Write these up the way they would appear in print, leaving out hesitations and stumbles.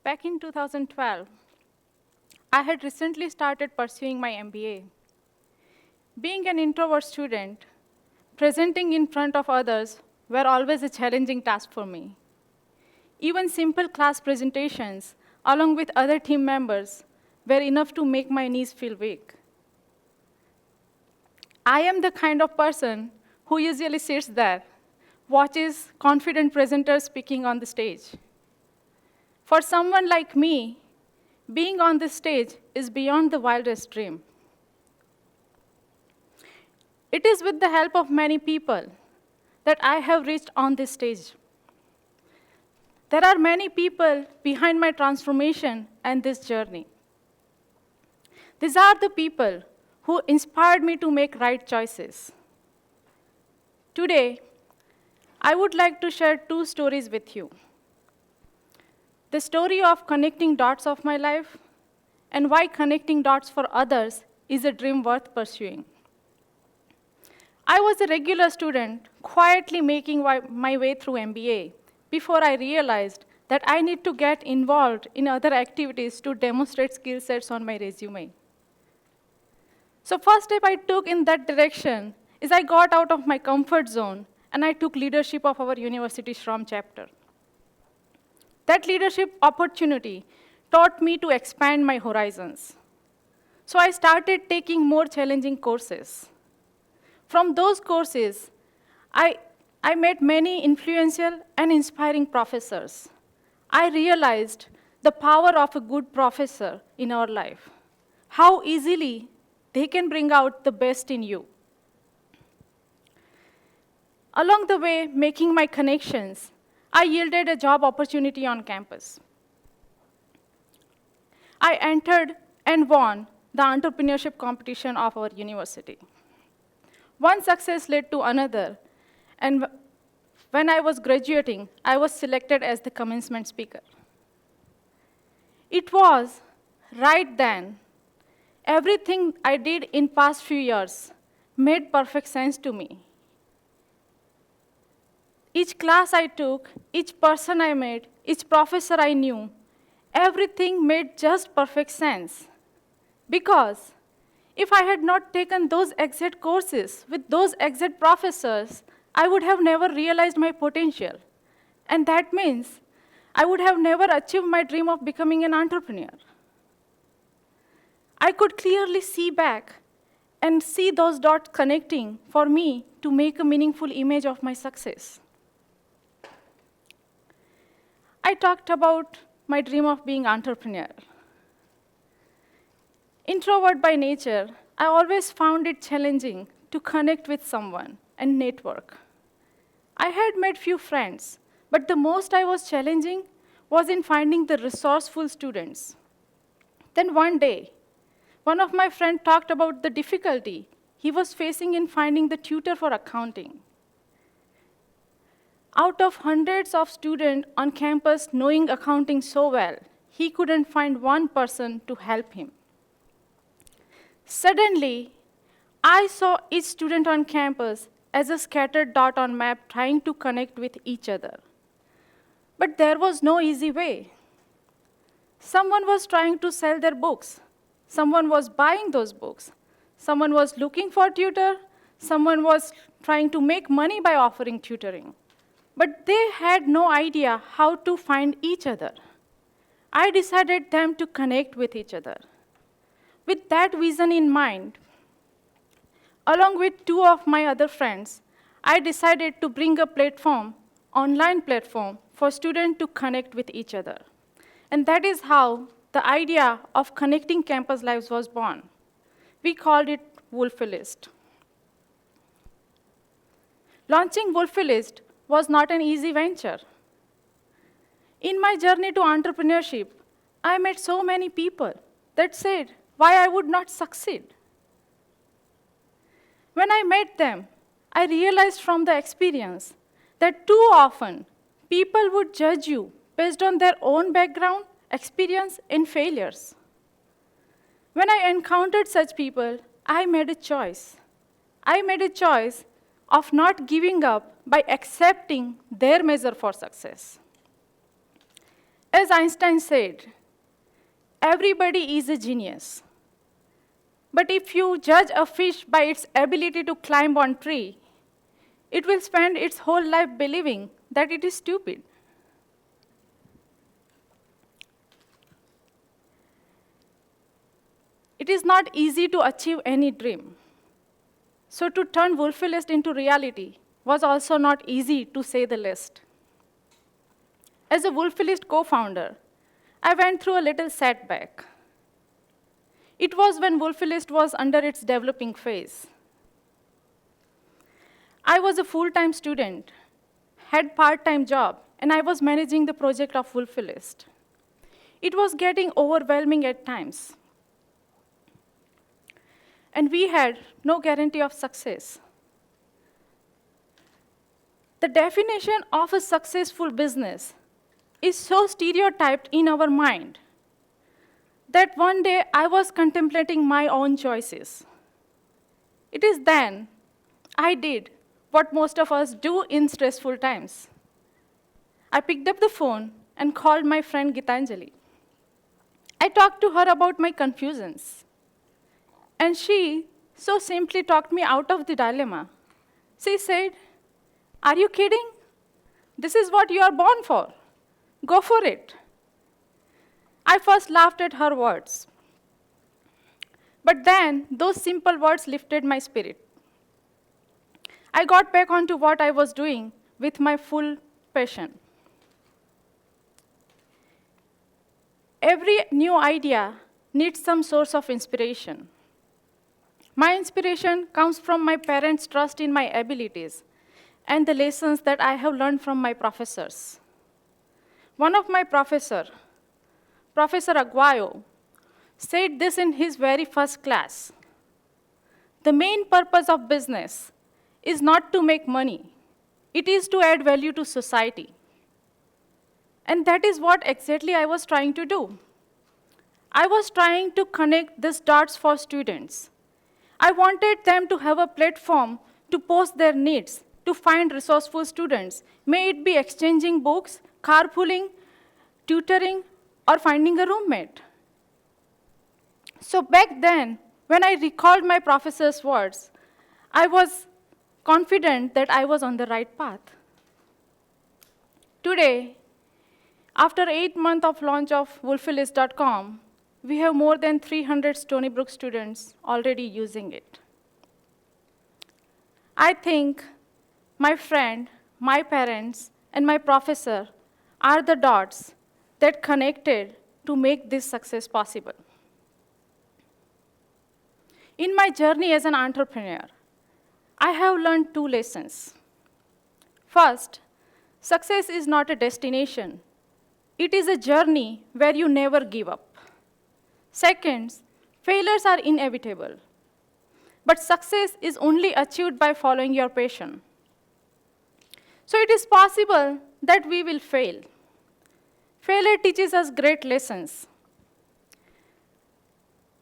Back in 2012, I had recently started pursuing my MBA. Being an introvert student, presenting in front of others were always a challenging task for me. Even simple class presentations, along with other team members, were enough to make my knees feel weak. I am the kind of person who usually sits there, watches confident presenters speaking on the stage. For someone like me, being on the stage is beyond the wildest dream. It is with the help of many people that I have reached on this stage. There are many people behind my transformation and this journey. These are the people who inspired me to make right choices. Today, I would like to share two stories with you. The story of connecting dots of my life and why connecting dots for others is a dream worth pursuing. I was a regular student, quietly making my way through MBA before I realized that I need to get involved in other activities to demonstrate skill sets on my resume. So first step I took in that direction is I got out of my comfort zone and I took leadership of our University SHRM chapter. That leadership opportunity taught me to expand my horizons. So I started taking more challenging courses. From those courses, I met many influential and inspiring professors. I realized the power of a good professor in our life, how easily they can bring out the best in you. Along the way, making my connections, I yielded a job opportunity on campus. I entered and won the entrepreneurship competition of our university. One success led to another, and when I was graduating, I was selected as the commencement speaker. It was right then, everything I did in past few years made perfect sense to me. Each class I took, each person I met, each professor I knew, everything made just perfect sense. Because if I had not taken those exact courses with those exact professors, I would have never realized my potential. And that means I would have never achieved my dream of becoming an entrepreneur. I could clearly see back and see those dots connecting for me to make a meaningful image of my success. I talked about my dream of being entrepreneur. Introvert by nature, I always found it challenging to connect with someone and network. I had made few friends, but the most I was challenging was in finding the resourceful students. Then one day, one of my friends talked about the difficulty he was facing in finding the tutor for accounting. Out of hundreds of students on campus knowing accounting so well, he couldn't find one person to help him. Suddenly, I saw each student on campus as a scattered dot on map trying to connect with each other. But there was no easy way. Someone was trying to sell their books. Someone was buying those books. Someone was looking for tutor. Someone was trying to make money by offering tutoring. But they had no idea how to find each other. I decided them to connect with each other. With that vision in mind, along with two of my other friends, I decided to bring a platform, online platform, for students to connect with each other. And that is how the idea of connecting campus lives was born. We called it Wolfie List. Launching Wolfie List was not an easy venture. In my journey to entrepreneurship, I met so many people that said why I would not succeed. When I met them, I realized from the experience that too often people would judge you based on their own background, experience, and failures. When I encountered such people, I made a choice. I made a choice of not giving up by accepting their measure for success. As Einstein said, everybody is a genius. But if you judge a fish by its ability to climb on a tree, it will spend its whole life believing that it is stupid. It is not easy to achieve any dream. So to turn Wolfie List into reality was also not easy, to say the least. As a Wolfie List co-founder, I went through a little setback. It was when Wolfie List was under its developing phase. I was a full-time student, had part-time job, and I was managing the project of Wolfie List. It was getting overwhelming at times. And we had no guarantee of success. The definition of a successful business is so stereotyped in our mind that one day I was contemplating my own choices. It is then I did what most of us do in stressful times. I picked up the phone and called my friend Gitanjali. I talked to her about my confusions. And she so simply talked me out of the dilemma. She said, "Are you kidding? This is what you are born for. Go for it." I first laughed at her words. But then those simple words lifted my spirit. I got back onto what I was doing with my full passion. Every new idea needs some source of inspiration. My inspiration comes from my parents' trust in my abilities and the lessons that I have learned from my professors. One of my professors, Professor Aguayo, said this in his very first class. The main purpose of business is not to make money. It is to add value to society. And that is what exactly I was trying to do. I was trying to connect these dots for students. I wanted them to have a platform to post their needs, to find resourceful students, may it be exchanging books, carpooling, tutoring, or finding a roommate. So back then, when I recalled my professor's words, I was confident that I was on the right path. Today, after 8 months of launch of wolfielist.com, we have more than 300 Stony Brook students already using it. I think my friend, my parents, and my professor are the dots that connected to make this success possible. In my journey as an entrepreneur, I have learned 2 lessons. First, success is not a destination. It is a journey where you never give up. Second, failures are inevitable. But success is only achieved by following your passion. So it is possible that we will fail. Failure teaches us great lessons.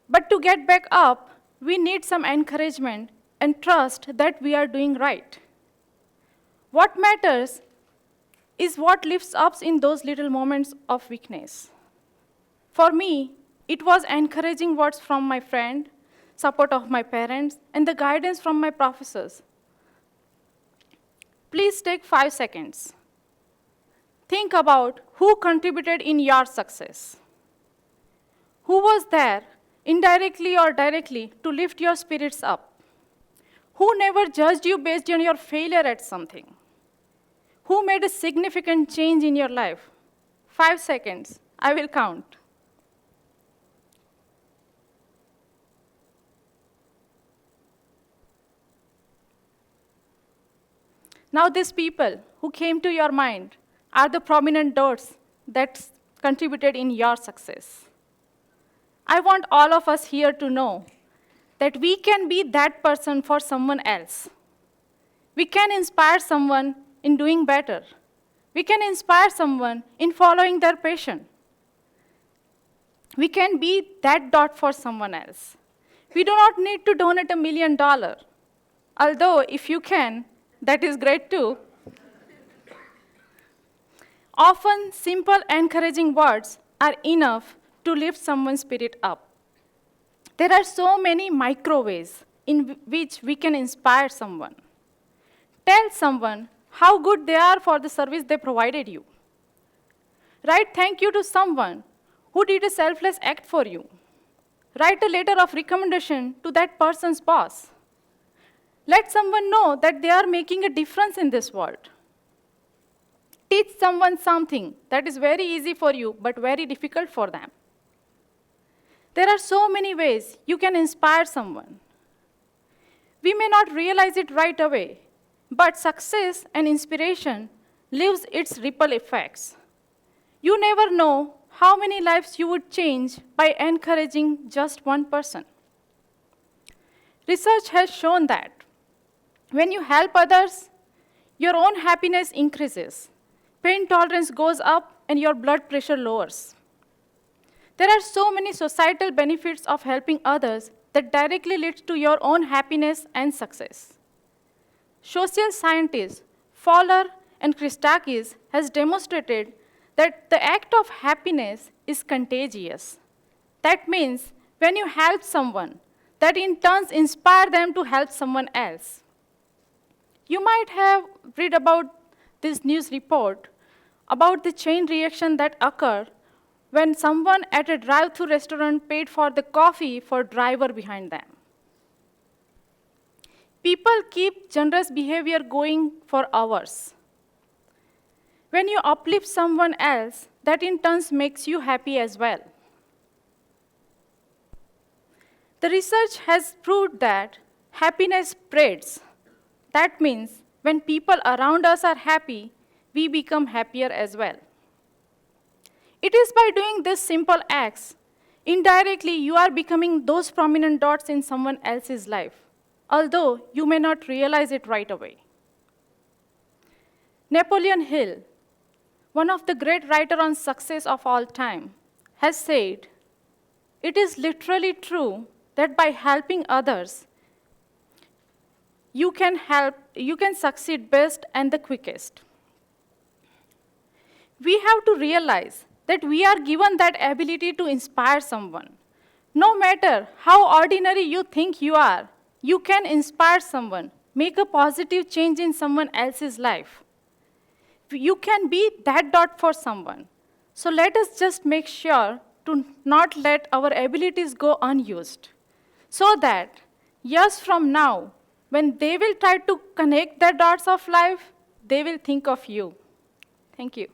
But to get back up, we need some encouragement and trust that we are doing right. What matters is what lifts us in those little moments of weakness. For me, it was encouraging words from my friend, support of my parents, and the guidance from my professors. Please take 5 seconds. Think about who contributed in your success. Who was there, indirectly or directly, to lift your spirits up? Who never judged you based on your failure at something? Who made a significant change in your life? 5 seconds, I will count. Now these people who came to your mind are the prominent dots that contributed in your success. I want all of us here to know that we can be that person for someone else. We can inspire someone in doing better. We can inspire someone in following their passion. We can be that dot for someone else. We do not need to donate $1 million. Although, if you can, that is great too. Often, simple, encouraging words are enough to lift someone's spirit up. There are so many micro ways in which we can inspire someone. Tell someone how good they are for the service they provided you. Write thank you to someone who did a selfless act for you. Write a letter of recommendation to that person's boss. Let someone know that they are making a difference in this world. Teach someone something that is very easy for you but very difficult for them. There are so many ways you can inspire someone. We may not realize it right away, but success and inspiration leaves its ripple effects. You never know how many lives you would change by encouraging just one person. Research has shown that when you help others, your own happiness increases, pain tolerance goes up, and your blood pressure lowers. There are so many societal benefits of helping others that directly leads to your own happiness and success. Social scientists Fowler and Christakis has demonstrated that the act of happiness is contagious. That means when you help someone, that in turn inspires them to help someone else. You might have read about this news report about the chain reaction that occurred when someone at a drive-thru restaurant paid for the coffee for driver behind them. People keep generous behavior going for hours. When you uplift someone else, that in turn makes you happy as well. The research has proved that happiness spreads. That means when people around us are happy, we become happier as well. It is by doing these simple acts, indirectly you are becoming those prominent dots in someone else's life, although you may not realize it right away. Napoleon Hill, one of the great writers on success of all time, has said, "It is literally true that by helping others, you can succeed best and the quickest." We have to realize that we are given that ability to inspire someone. No matter how ordinary you think you are, you can inspire someone, make a positive change in someone else's life. You can be that dot for someone. So let us just make sure to not let our abilities go unused, so that years from now, when they will try to connect the dots of life, they will think of you. Thank you.